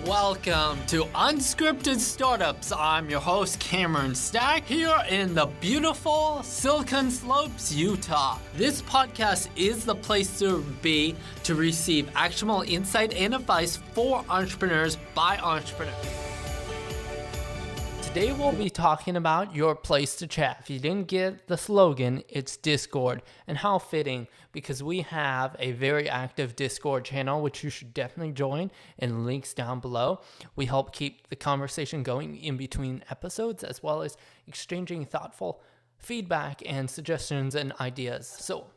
Welcome to Unscripted Startups. I'm your host, Cameron Stack, here in the beautiful Silicon Slopes, Utah. This podcast is the place to be to receive actionable insight and advice for entrepreneurs by entrepreneurs. Today we'll be talking about your place to chat. If you didn't get the slogan, it's Discord, and how fitting, because we have a very active Discord channel, which you should definitely join, and links down below. We help keep the conversation going in between episodes, as well as exchanging thoughtful feedback and suggestions and ideas. So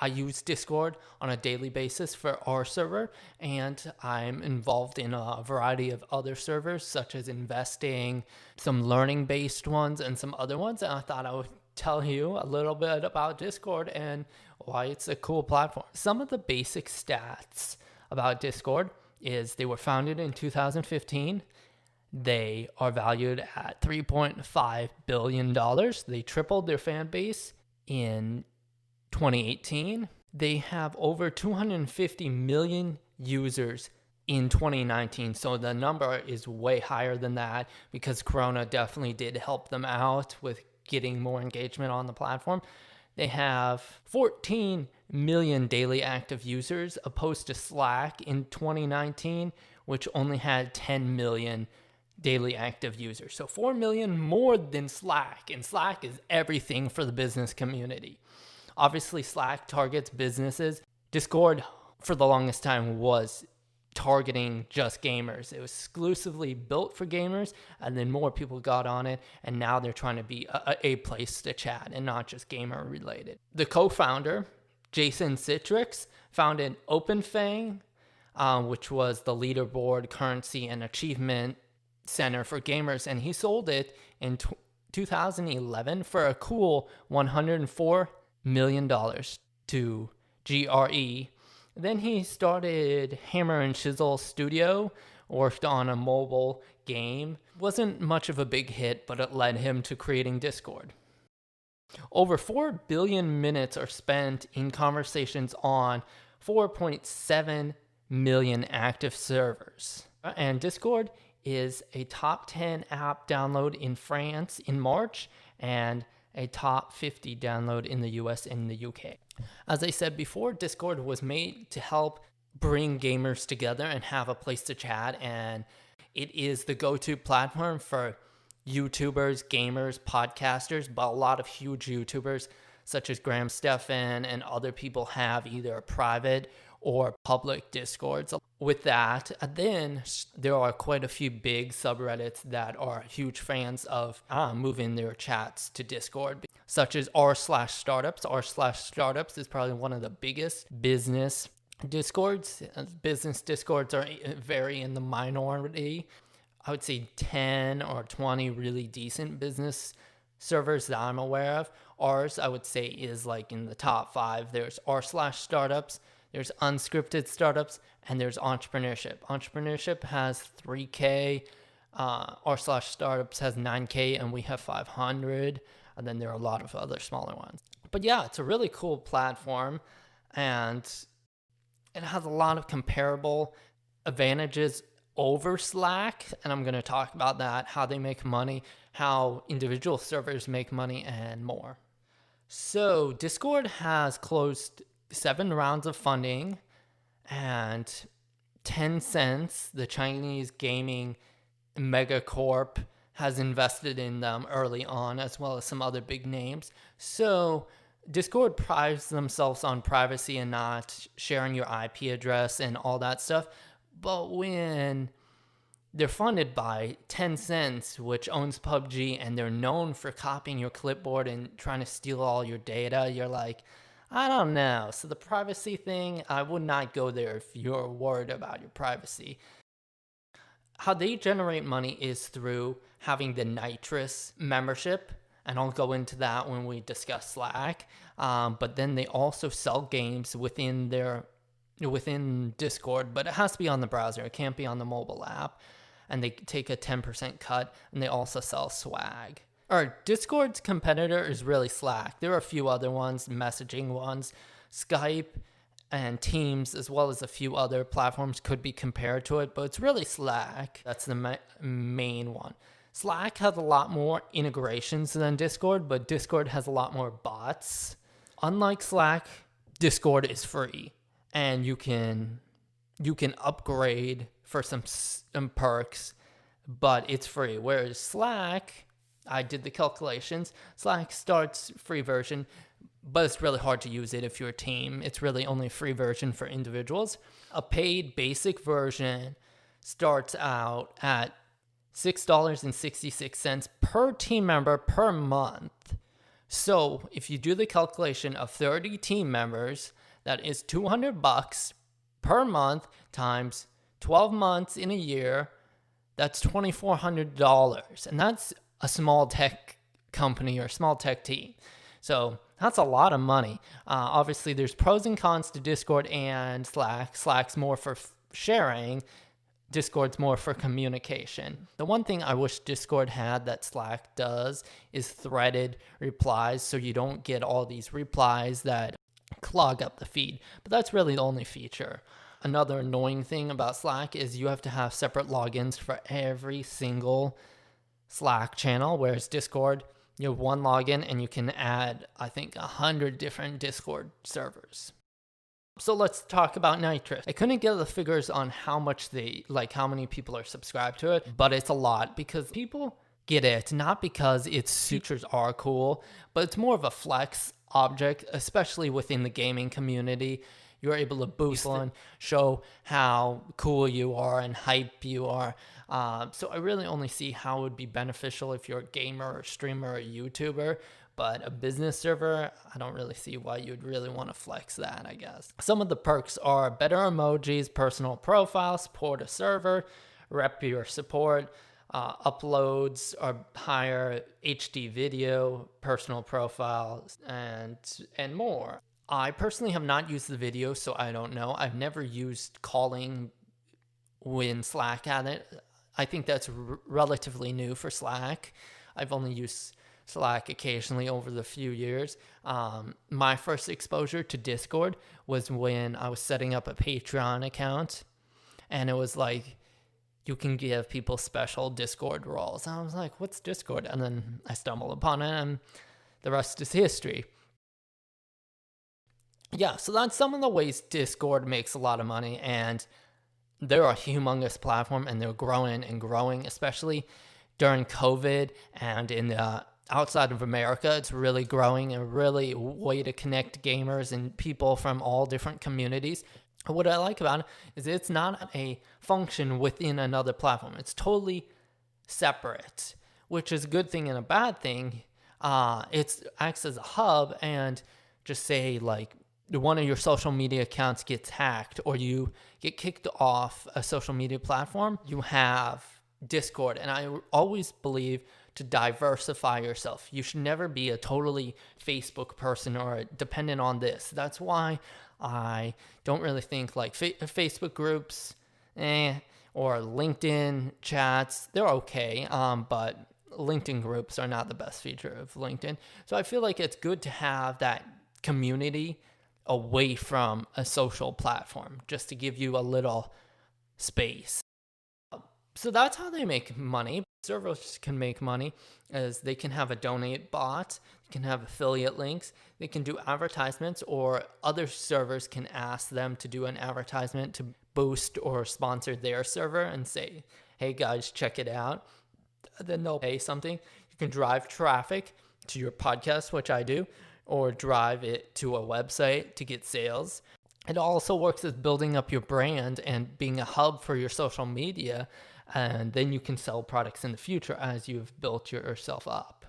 I use Discord on a daily basis for our server, and I'm involved in a variety of other servers, such as investing, some learning-based ones, and some other ones. And I thought I would tell you a little bit about Discord and why it's a cool platform. Some of the basic stats about Discord is they were founded in 2015. They are valued at $3.5 billion. They tripled their fan base in 2018. They have over 250 million users in 2019. So the number is way higher than that because Corona definitely did help them out with getting more engagement on the platform. They have 14 million daily active users opposed to Slack in 2019, which only had 10 million daily active users. So 4 million more than Slack, and Slack is everything for the business community. Obviously, Slack targets businesses. Discord, for the longest time, was targeting just gamers. It was exclusively built for gamers, and then more people got on it, and now they're trying to be a place to chat and not just gamer related. The co-founder, Jason Citrix, founded OpenFang, which was the leaderboard, currency, and achievement center for gamers, and he sold it in 2011 for a cool $104 million to GRE. Then he started Hammer and Chisel Studio, worked on a mobile game. Wasn't much of a big hit, but it led him to creating Discord. Over 4 billion minutes are spent in conversations on 4.7 million active servers. And Discord is a top 10 app download in France in March, and a top 50 download in the US and the UK. As I said before, Discord was made to help bring gamers together and have a place to chat, and it is the go-to platform for YouTubers, gamers, podcasters, but a lot of huge YouTubers such as Graham Stephan and other people have either a private or public Discords. With that, then there are quite a few big subreddits that are huge fans of moving their chats to Discord, such as r/startups. r/startups is probably one of the biggest business Discords. Business Discords are very in the minority. I would say 10 or 20 really decent business servers that I'm aware of. Ours, I would say, is like in the top 5. There's r/startups, there's Unscripted Startups, and there's Entrepreneurship. Entrepreneurship has 3K, r/startups has 9K, and we have 500. And then there are a lot of other smaller ones. But yeah, it's a really cool platform, and it has a lot of comparable advantages over Slack, and I'm going to talk about that, how they make money, how individual servers make money, and more. So Discord has closed 7 rounds of funding, and Tencent, the Chinese gaming megacorp, has invested in them early on, as well as some other big names. So Discord prides themselves on privacy and not sharing your IP address and all that stuff. But when they're funded by Tencent, which owns PUBG, and they're known for copying your clipboard and trying to steal all your data, you're like, I don't know. So the privacy thing, I would not go there if you're worried about your privacy. How they generate money is through having the Nitrous membership, and I'll go into that when we discuss Slack. But then they also sell games within Discord, but it has to be on the browser. It can't be on the mobile app. And they take a 10% cut, and they also sell swag. Discord's competitor is really Slack. There are a few other ones, messaging ones. Skype and Teams, as well as a few other platforms, could be compared to it, but it's really Slack that's the main one. Slack has a lot more integrations than Discord, but Discord has a lot more bots. Unlike Slack, Discord is free, and you can upgrade for some perks, but it's free. Whereas Slack, I did the calculations, Slack starts free version, but it's really hard to use it if you're a team. It's really only a free version for individuals. A paid basic version starts out at $6.66 per team member per month. So if you do the calculation of 30 team members, that is $200 per month times 12 months in a year. That's $2,400. And that's a small tech company or small tech team. So that's a lot of money. Obviously, there's pros and cons to Discord and Slack. Slack's more for sharing. Discord's more for communication. The one thing I wish Discord had that Slack does is threaded replies, so you don't get all these replies that clog up the feed. But that's really the only feature. Another annoying thing about Slack is you have to have separate logins for every single Slack channel, whereas Discord, you have one login and you can add, I think, 100 different Discord servers. So let's talk about Nitrous. I couldn't get the figures on how many people are subscribed to it, but it's a lot because people get it, not because its features are cool, but it's more of a flex object, especially within the gaming community. You're able to boost and show how cool you are and hype you are. So I really only see how it would be beneficial if you're a gamer or streamer or YouTuber. But a business server, I don't really see why you'd really want to flex that, I guess. Some of the perks are better emojis, personal profile, support a server, rep your support, uploads are higher, HD video, personal profiles, and more. I personally have not used the video, so I don't know. I've never used calling when Slack had it. I think that's relatively new for Slack. I've only used Slack occasionally over the few years. My first exposure to Discord was when I was setting up a Patreon account, and it was like, you can give people special Discord roles. And I was like, what's Discord? And then I stumbled upon it, and the rest is history. Yeah, so that's some of the ways Discord makes a lot of money, and they're a humongous platform, and they're growing and growing, especially during COVID and in the outside of America. It's really growing and really a way to connect gamers and people from all different communities. What I like about it is it's not a function within another platform. It's totally separate, which is a good thing and a bad thing. It acts as a hub, and just say like one of your social media accounts gets hacked or you get kicked off a social media platform, you have Discord. And I always believe to diversify yourself. You should never be a totally Facebook person or dependent on this. That's why I don't really think like Facebook groups or LinkedIn chats, they're okay, but LinkedIn groups are not the best feature of LinkedIn. So I feel like it's good to have that community away from a social platform, just to give you a little space. So that's how they make money. Servers can make money as they can have a donate bot, they can have affiliate links, they can do advertisements, or other servers can ask them to do an advertisement to boost or sponsor their server and say, hey guys, check it out. Then they'll pay something. You can drive traffic to your podcast, which I do, or drive it to a website to get sales. It also works as building up your brand and being a hub for your social media, and then you can sell products in the future as you've built yourself up.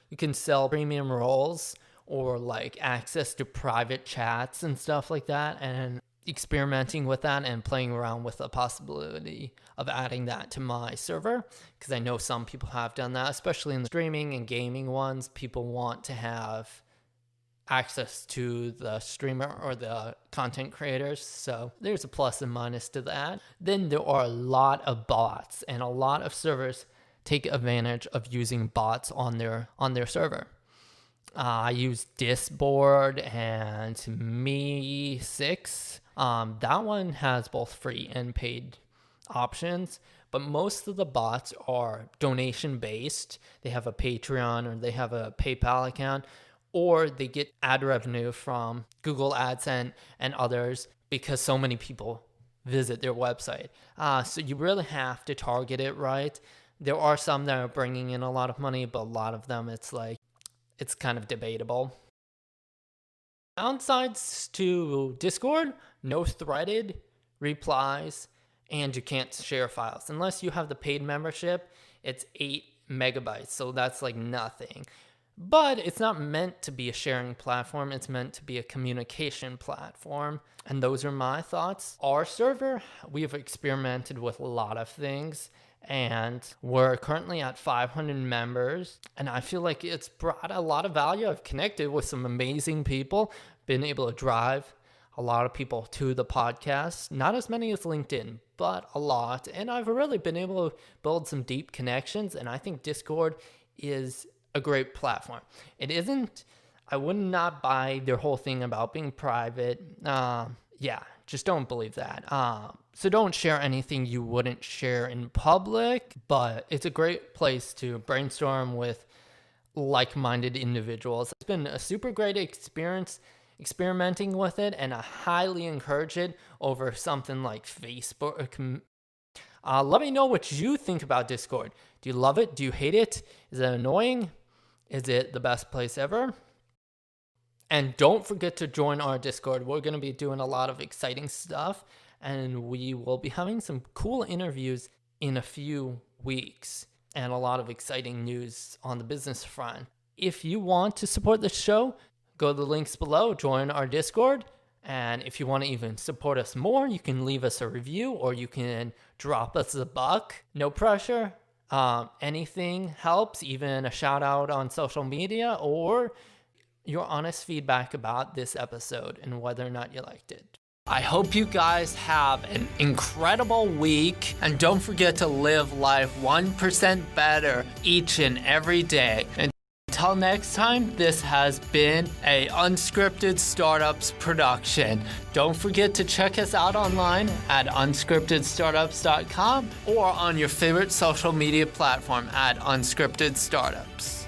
You can sell premium roles or like access to private chats and stuff like that, and experimenting with that and playing around with the possibility of adding that to my server, because I know some people have done that, especially in the streaming and gaming ones. People want to have access to the streamer or the content creators, so there's a plus and minus to that. Then there are a lot of bots, and a lot of servers take advantage of using bots on their server. I use Discord and Me6. That one has both free and paid options, but most of the bots are donation based. They have a Patreon or they have a PayPal account, or they get ad revenue from Google Ads and others because so many people visit their website. So you really have to target it right. There are some that are bringing in a lot of money, but a lot of them, it's kind of debatable. Downsides to Discord: no threaded replies, and you can't share files. Unless you have the paid membership, it's 8 megabytes, so that's like nothing. But it's not meant to be a sharing platform, it's meant to be a communication platform. And those are my thoughts. Our server, we've experimented with a lot of things, and we're currently at 500 members, and I feel like it's brought a lot of value. I've connected with some amazing people, been able to drive a lot of people to the podcast, not as many as LinkedIn, but a lot. And I've really been able to build some deep connections, and I think Discord is a great platform. It isn't, I would not buy their whole thing about being private. Just don't believe that. So don't share anything you wouldn't share in public, but it's a great place to brainstorm with like-minded individuals. It's been a super great experience experimenting with it, and I highly encourage it over something like Facebook. Let me know what you think about Discord. Do you love it? Do you hate it? Is it annoying? Is it the best place ever? And don't forget to join our Discord. We're going to be doing a lot of exciting stuff, and we will be having some cool interviews in a few weeks and a lot of exciting news on the business front. If you want to support the show, go to the links below, join our Discord. And if you want to even support us more, you can leave us a review or you can drop us a buck. No pressure. Anything helps, even a shout out on social media or your honest feedback about this episode and whether or not you liked it. I hope you guys have an incredible week, and don't forget to live life 1% better each and every day. Until next time, this has been a Unscripted Startups production. Don't forget to check us out online at unscriptedstartups.com or on your favorite social media platform at Unscripted Startups.